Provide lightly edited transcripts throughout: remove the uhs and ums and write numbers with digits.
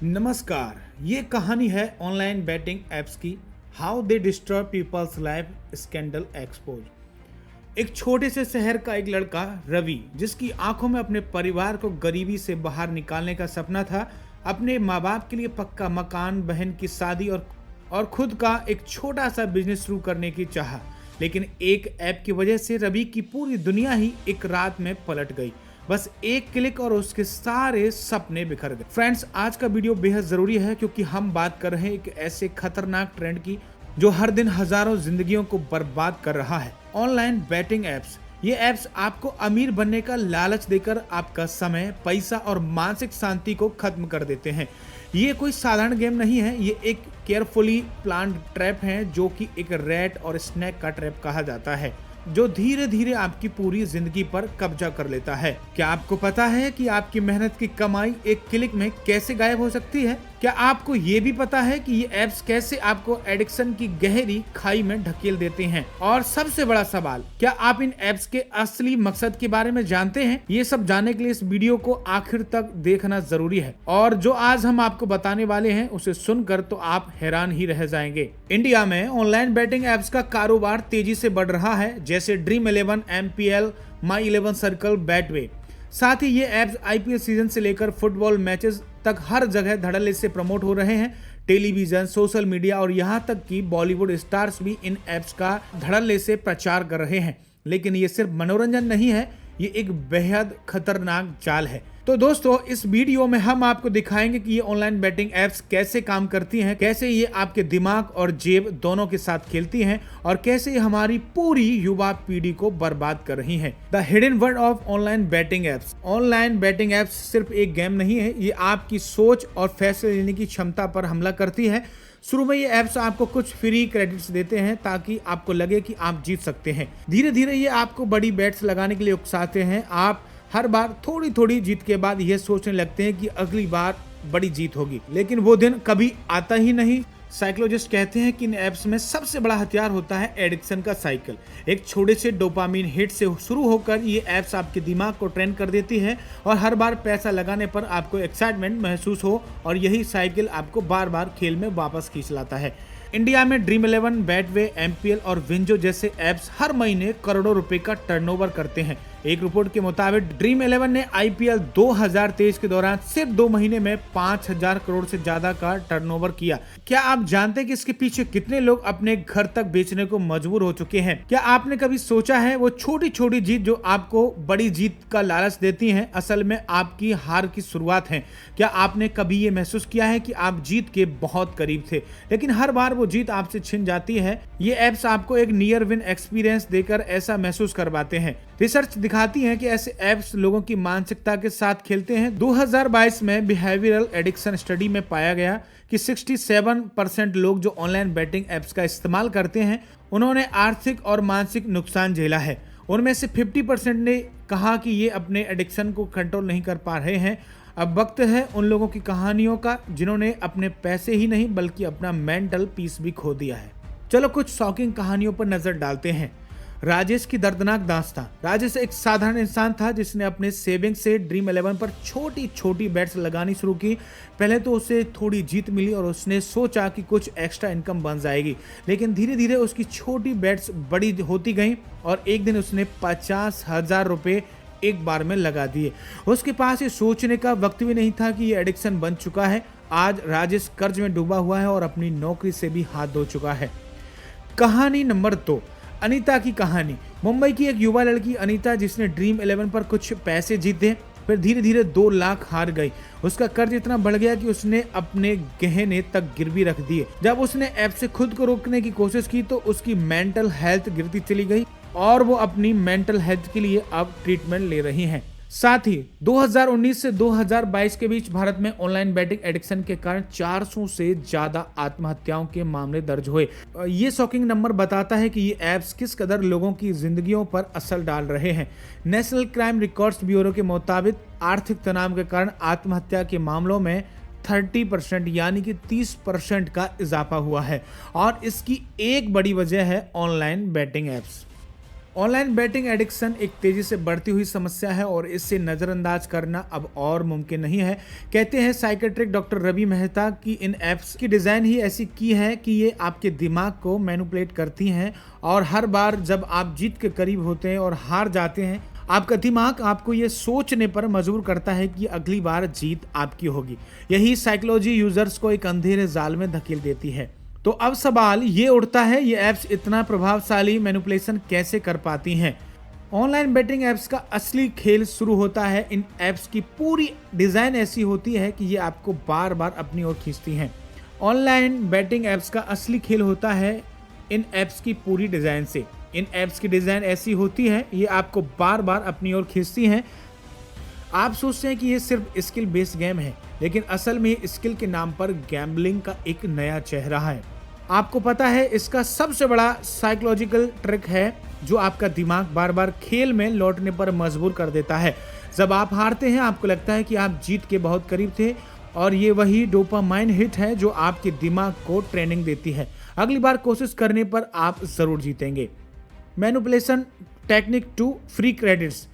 नमस्कार। ये कहानी है ऑनलाइन बैटिंग ऐप्स की। How they destroy people's life, scandal expose. एक छोटे से शहर का एक लड़का रवि, जिसकी आंखों में अपने परिवार को गरीबी से बाहर निकालने का सपना था, अपने माँ बाप के लिए पक्का मकान, बहन की शादी और खुद का एक छोटा सा बिजनेस शुरू करने की चाह। लेकिन एक ऐप की वजह से रवि की पूरी दुनिया ही एक रात में पलट गई। बस एक क्लिक और उसके सारे सपने बिखर गए। फ्रेंड्स, आज का वीडियो बेहद जरूरी है क्योंकि हम बात कर रहे हैं एक ऐसे खतरनाक ट्रेंड की जो हर दिन हजारों जिंदगियों को बर्बाद कर रहा है। Online betting apps. ये एप्स आपको अमीर बनने का लालच देकर आपका समय, पैसा और मानसिक शांति को खत्म कर देते हैं। ये कोई साधारण गेम नहीं है, ये एक केयरफुली प्लान्ड ट्रैप है जो कि एक रैट और स्नैक का ट्रैप कहा जाता है, जो धीरे धीरे आपकी पूरी जिंदगी पर कब्जा कर लेता है। क्या आपको पता है कि आपकी मेहनत की कमाई एक क्लिक में कैसे गायब हो सकती है? क्या आपको ये भी पता है कि ये ऐप्स कैसे आपको एडिक्शन की गहरी खाई में ढकेल देते हैं? और सबसे बड़ा सवाल, क्या आप इन ऐप्स के असली मकसद के बारे में जानते हैं? ये सब जानने के लिए इस वीडियो को आखिर तक देखना जरूरी है। और जो आज हम आपको बताने वाले हैं उसे सुनकर तो आप हैरान ही रह जाएंगे। इंडिया में ऑनलाइन बैटिंग ऐप्स का कारोबार तेजी से बढ़ रहा है, जैसे Dream11, MPL, My11 circle, Betway. साथ ही ये ऐप्स IPL सीजन से लेकर फुटबॉल मैचेस तक हर जगह धड़ल्ले से प्रमोट हो रहे हैं। टेलीविजन, सोशल मीडिया और यहाँ तक कि बॉलीवुड स्टार्स भी इन ऐप्स का धड़ल्ले से प्रचार कर रहे हैं। लेकिन ये सिर्फ मनोरंजन नहीं है, ये एक बेहद खतरनाक जाल है। तो दोस्तों, इस वीडियो में हम आपको दिखाएंगे कि ये ऑनलाइन बैटिंग ऐप्स कैसे काम करती हैं, कैसे ये आपके दिमाग और जेब दोनों के साथ खेलती हैं और कैसे ये हमारी पूरी युवा पीढ़ी को बर्बाद कर रही हैं। The hidden world of online betting apps. Online betting apps सिर्फ एक गेम नहीं है, ये आपकी सोच और फैसले लेने की क्षमता पर हमला करती है। शुरू में ये ऐप्स आपको कुछ फ्री क्रेडिट्स देते हैं ताकि आपको लगे कि आप जीत सकते हैं। धीरे धीरे ये आपको बड़ी बेट्स लगाने के लिए उकसाते हैं। आप हर बार थोड़ी थोड़ी जीत के बाद यह सोचने लगते हैं कि अगली बार बड़ी जीत होगी, लेकिन वो दिन कभी आता ही नहीं। साइकोलॉजिस्ट कहते हैं कि इन ऐप्स में सबसे बड़ा हथियार होता है एडिक्शन का साइकिल। एक छोटे से डोपामिन हिट से शुरू होकर ये ऐप्स आपके दिमाग को ट्रेन कर देती है और हर बार पैसा लगाने पर आपको एक्साइटमेंट महसूस हो, और यही साइकिल आपको बार बार खेल में वापस खींच लाता है। इंडिया में ड्रीम11, बैटवे, MPL और विंजो जैसे ऐप्स हर महीने करोड़ों रुपए का टर्नओवर करते हैं। एक रिपोर्ट के मुताबिक ड्रीम11 ने IPL 2023 के दौरान सिर्फ 2 महीने में 5,000 करोड़ से ज्यादा का टर्नओवर किया। क्या आप जानते हैं कि इसके पीछे कितने लोग अपने घर तक बेचने को मजबूर हो चुके हैं? क्या आपने कभी सोचा है वो छोटी छोटी जीत जो आपको बड़ी जीत का लालच देती हैं, असल में आपकी हार की शुरुआत है? क्या आपने कभी ये महसूस किया है कि आप जीत के बहुत करीब थे, लेकिन हर बार वो जीत आपसे छिन जाती है? ये ऐप्स आपको एक नियर विन एक्सपीरियंस देकर ऐसा महसूस करवाते हैं। रिसर्च दिखाती है कि ऐसे ऐप्स लोगों की मानसिकता के साथ खेलते हैं। 2022 में बिहेवियरल एडिक्शन स्टडी में पाया गया कि 67% लोग जो ऑनलाइन बैटिंग ऐप्स का इस्तेमाल करते हैं, उन्होंने आर्थिक और मानसिक नुकसान झेला है। उनमें से 50% ने कहा कि ये अपने एडिक्शन को कंट्रोल नहीं कर पा रहे हैं। अब वक्त है उन लोगों की कहानियों का जिन्होंने अपने पैसे ही नहीं बल्कि अपना मेंटल पीस भी खो दिया है। चलो कुछ शॉकिंग कहानियों पर नजर डालते हैं। राजेश की दर्दनाक दास्तां। राजेश एक साधारण इंसान था जिसने अपने सेविंग से ड्रीम11 पर छोटी छोटी बेट्स लगानी शुरू की। पहले तो उसे थोड़ी जीत मिली और उसने सोचा कि कुछ एक्स्ट्रा इनकम बन जाएगी, लेकिन धीरे धीरे उसकी छोटी बेट्स बड़ी होती गईं और एक दिन उसने 50,000 रुपये एक बार में लगा दिए। उसके पास ये सोचने का वक्त भी नहीं था कि ये एडिक्शन बन चुका है। आज राजेश कर्ज में डूबा हुआ है और अपनी नौकरी से भी हाथ धो चुका है। कहानी नंबर 2, अनीता की कहानी। मुंबई की एक युवा लड़की अनीता, जिसने ड्रीम11 पर कुछ पैसे जीते, फिर धीरे धीरे 2 लाख हार गई। उसका कर्ज इतना बढ़ गया कि उसने अपने गहने तक गिरवी रख दिए। जब उसने ऐप से खुद को रोकने की कोशिश की तो उसकी मेंटल हेल्थ गिरती चली गई और वो अपनी मेंटल हेल्थ के लिए अब ट्रीटमेंट ले रही हैं। साथ ही 2019 से 2022 के बीच भारत में ऑनलाइन बैटिंग एडिक्शन के कारण 400 से ज्यादा आत्महत्याओं के मामले दर्ज हुए। ये शॉकिंग नंबर बताता है कि ये ऐप्स किस कदर लोगों की जिंदगियों पर असर डाल रहे हैं। नेशनल क्राइम रिकॉर्ड्स ब्यूरो के मुताबिक आर्थिक तनाव के कारण आत्महत्या के मामलों में 30% यानी कि 30% का इजाफा हुआ है, और इसकी एक बड़ी वजह है online betting apps. Online batting addiction एक तेजी से बढ़ती हुई समस्या है और इससे नजरअंदाज करना अब और मुमकिन नहीं है। कहते हैं साइकेट्रिक डॉक्टर रवि मेहता कि इन ऐप्स की डिजाइन ही ऐसी की है कि ये आपके दिमाग को मैनिपुलेट करती हैं और हर बार जब आप जीत के करीब होते हैं और हार जाते हैं, आपका दिमाग आपको ये सोचने पर मजबूर करता है कि अगली बार जीत आपकी होगी। यही साइकोलॉजी यूजर्स को एक अंधेरे जाल में धकेल देती है। तो अब सवाल ये उठता है, ये ऐप्स इतना प्रभावशाली मैनिपुलेशन कैसे कर पाती हैं? ऑनलाइन बेटिंग ऐप्स का असली खेल शुरू होता है। इन ऐप्स की पूरी डिजाइन ऐसी होती है कि ये आपको बार बार अपनी ओर खींचती हैं। ऑनलाइन बेटिंग ऐप्स का असली खेल होता है इन ऐप्स की पूरी डिजाइन से। इन ऐप्स की डिजाइन ऐसी होती है, ये आपको बार बार अपनी ओर खींचती हैं। आप सोचते हैं कि ये सिर्फ स्किल बेस्ड गेम है, लेकिन असल में स्किल के नाम पर गैम्बलिंग का एक नया चेहरा है। आपको पता है, इसका सबसे बड़ा साइकोलॉजिकल ट्रिक है जो आपका दिमाग बार बार खेल में लौटने पर मजबूर कर देता है। जब आप हारते हैं, आपको लगता है कि आप जीत के बहुत करीब थे और ये वही डोपामाइन हिट है जो आपके दिमाग को ट्रेनिंग देती है। अगली बार कोशिश करने पर आप जरूर जीतेंगे। Manipulation technique 2, free credits.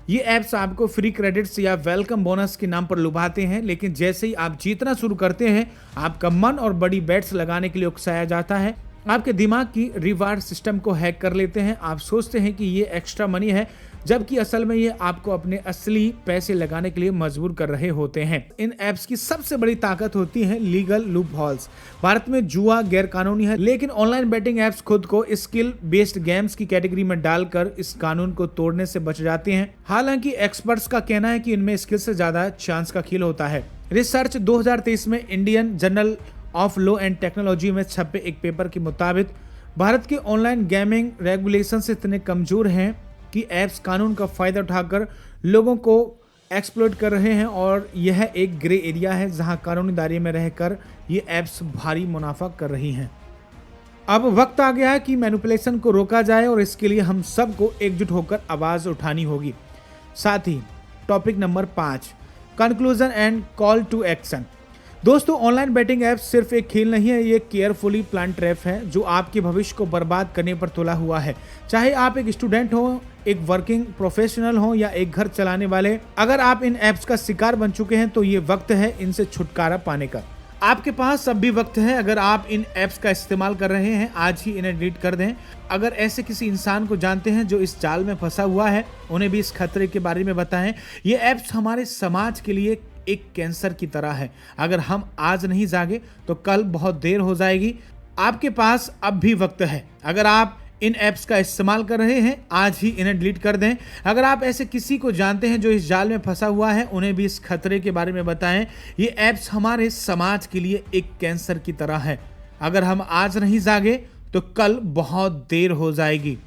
ये ऐप्स आपको फ्री क्रेडिट्स या वेलकम बोनस के नाम पर लुभाते हैं, लेकिन जैसे ही आप जीतना शुरू करते हैं, आपका मन और बड़ी बेट्स लगाने के लिए उकसाया जाता है। आपके दिमाग की रिवार्ड सिस्टम को हैक कर लेते हैं। आप सोचते हैं कि ये एक्स्ट्रा मनी है, जबकि असल में ये आपको अपने असली पैसे लगाने के लिए मजबूर कर रहे होते हैं। इन ऐप्स की सबसे बड़ी ताकत होती है लीगल लूप हॉल्स। भारत में जुआ गैर कानूनी है, लेकिन ऑनलाइन बेटिंग ऐप्स खुद को स्किल बेस्ड गेम्स की कैटेगरी में डालकर इस कानून को तोड़ने से बच जाते हैं। हालांकि एक्सपर्ट्स का कहना है कि इनमें स्किल से ज्यादा चांस का खेल होता है। रिसर्च 2023 में Indian journal of law and technology में छपे एक पेपर के मुताबिक भारत के ऑनलाइन गेमिंग रेगुलेशन इतने कमजोर हैं कि ऐप्स कानून का फायदा उठाकर लोगों को एक्सप्लॉइट कर रहे हैं और यह एक ग्रे एरिया है जहां कानूनी दायरे में रहकर ये ऐप्स भारी मुनाफा कर रही हैं। अब वक्त आ गया है कि मैनिपुलेशन को रोका जाए और इसके लिए हम सबको एकजुट होकर आवाज उठानी होगी। साथ ही topic number 5, conclusion and call to action. दोस्तों, ऑनलाइन बेटिंग ऐप सिर्फ एक खेल नहीं है, ये केयरफुली प्लान ट्रैप है जो आपके भविष्य को बर्बाद करने पर तुला हुआ है। चाहे आप एक स्टूडेंट हो, एक वर्किंग प्रोफेशनल हो या एक घर चलाने वाले, अगर आप इन ऐप्स का शिकार बन चुके हैं तो ये वक्त है इनसे छुटकारा पाने का। आपके पास अब भी वक्त है। अगर आप इन ऐप्स का इस्तेमाल कर रहे हैं, आज ही इन्हें डिलीट कर दें। अगर ऐसे किसी इंसान को जानते हैं जो इस जाल में फंसा हुआ है, उन्हें भी इस खतरे के बारे में बताएं। ये ऐप्स हमारे समाज के लिए एक कैंसर की तरह है। अगर हम आज नहीं जागे तो कल बहुत देर हो जाएगी। आपके पास अब भी वक्त है। अगर आप इन ऐप्स का इस्तेमाल कर रहे हैं, आज ही इन्हें डिलीट कर दें। अगर आप ऐसे किसी को जानते हैं जो इस जाल में फंसा हुआ है, उन्हें भी इस खतरे के बारे में बताएं। ये ऐप्स हमारे समाज के लिए एक कैंसर की तरह है। अगर हम आज नहीं जागे तो कल बहुत देर हो जाएगी।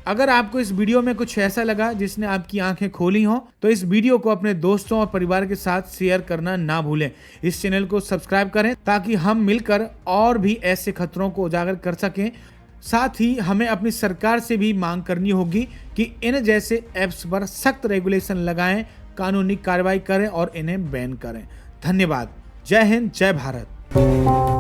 अगर आपको इस वीडियो में कुछ ऐसा लगा जिसने आपकी आंखें खोली हों, तो इस वीडियो को अपने दोस्तों और परिवार के साथ शेयर करना ना भूलें। इस चैनल को सब्सक्राइब करें ताकि हम मिलकर और भी ऐसे खतरों को उजागर कर सकें। साथ ही हमें अपनी सरकार से भी मांग करनी होगी कि इन जैसे ऐप्स पर सख्त रेगुलेशन लगाएं, कानूनी कार्रवाई करें और इन्हें बैन करें। धन्यवाद। जय हिंद, जय भारत।